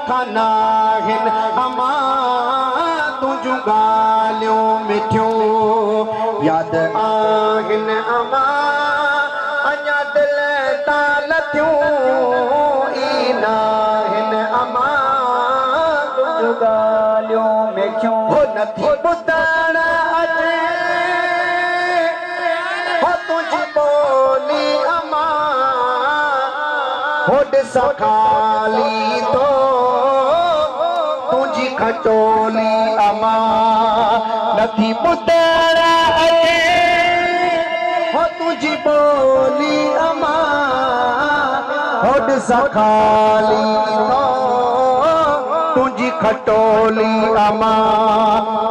मुखाना हिन अमा तुझू गालियों मिठियूं याद आहिन अमा अञा दिल ताल थियूं ईना हिन अमा तुझू गालियों मिठियूं हो नथी ॿुधण अचे हो तुझी ॿोली अमा होॾ सखाली तो तुझी खटोली अमा नथी ॿुधण अचे हो तुझी ॿोली अमा होॾ सखाली तो तुझी खटोली अमा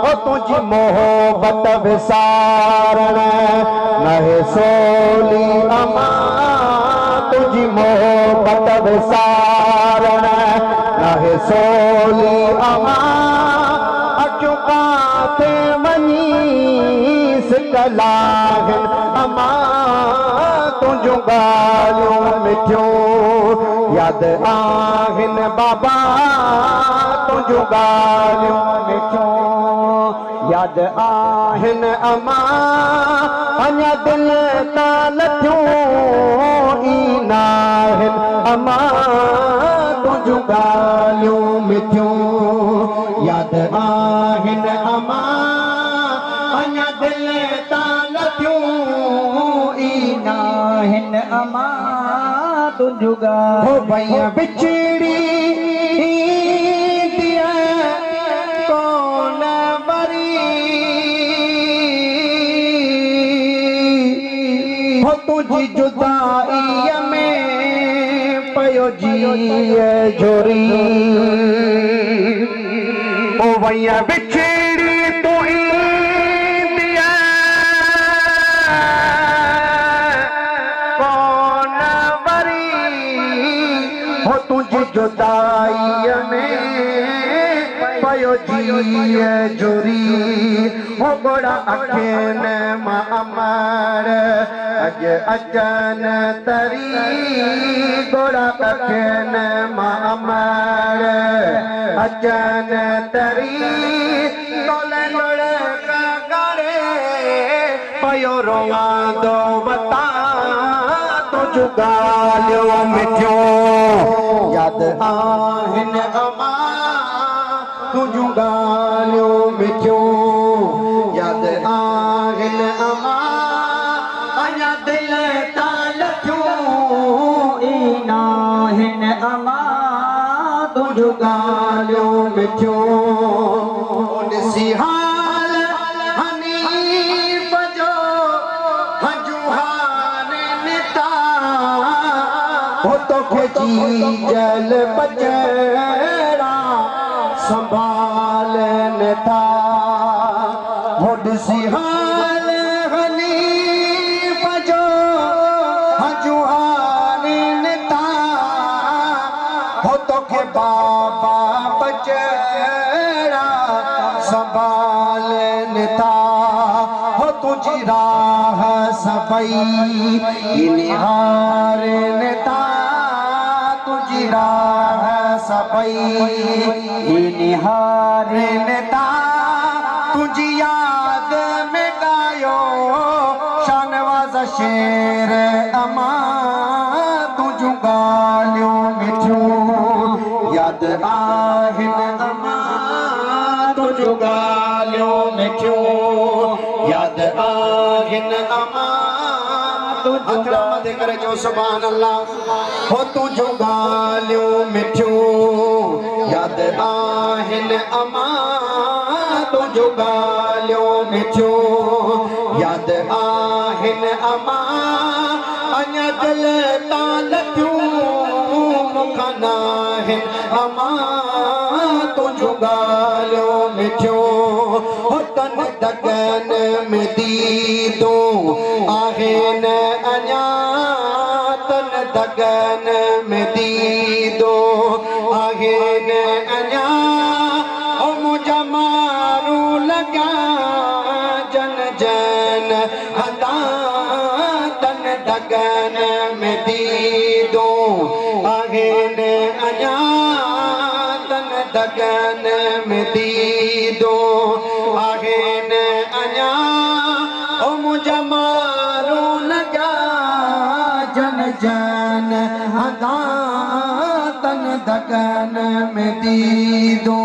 हो तुझी मोहब्बत विसारण नहे सोली अमा तुझी मोहब्बत विसारण नहे सोली अमा अचूं काथे वञी सिकलाहिन अमा तुझूं ॻाल्हियूं मिठियूं याद आहिन बाबा तुझूं ॻाल्हियूं मिठियूं याद आहिन अमा अञा दिल ताल थियूं ईना हिन अमा तुझूं ॻाल्हियूं मिठियूं याद आहिन अमा अञा दिल ताल थियूं ईना हिन अमा तुझूं ॻाल्हियूं भैया बिछड़ी तुझी जुदाई में पयो जीए जोरी ओ भैया बिछड़ी तू दिया कौन वरी हो तुझी जुदाई में पयो जीए जोरी हो गोड़ा अखिन मां अमर अज अचन तरी गोड़ा अखिन मां अमर अचन तरी तोले लोड़े करे पयो रोवांदो बता तुझूं ॻाल्हियूं मिठियूं याद आहिन अमा तुझूं ॻाल्हियूं मिठियूं याद आहिन अमा अञा दिल ताल थियूं ईना हिन अमा तुझूं ॻाल्हियूं मिठियूं ॾिसी हाल हनीफ जो हंजू हारनि था हो तोखे चीजल बचड़ा संभालन था हो ॾिसी हाल हनीफ जो हंजू हारनि था हो तोखे बाबा बचड़ा संभालन था हो तुझी राह सभई निहारनि था तुझी राह सभई निहारनि था तुझी याद में गायो शानवाज़ शेर अमा तुझूं ॻाल्हियूं मिठियूं याद आहिन अमा तुझूं ॻाल्हियूं मिठियूं याद आहिन अमा तुझूं करे जो सुभान अल्लाह हो तुझूं ॻाल्हियूं मिठियूं याद आहिन अमा तुझूं ॻाल्हियूं मिठियूं याद आहिन अमा अञा दिल ताल थियूं मुखाना हिन अमा तुझूं ॻाल्हियूं मिठियूं हो तन दगन में दीदूं आहिन अञा तन दगन में दीदूं आहिन अञा ओ मुंहिंजा मारू लॻा जन जन हदा तन दगन में दीदूं आहिन अञा दगन में दीदो आहिन अञा ओ मुंहिंजा मारू न जा जन जन हदा तन दगन में दीदो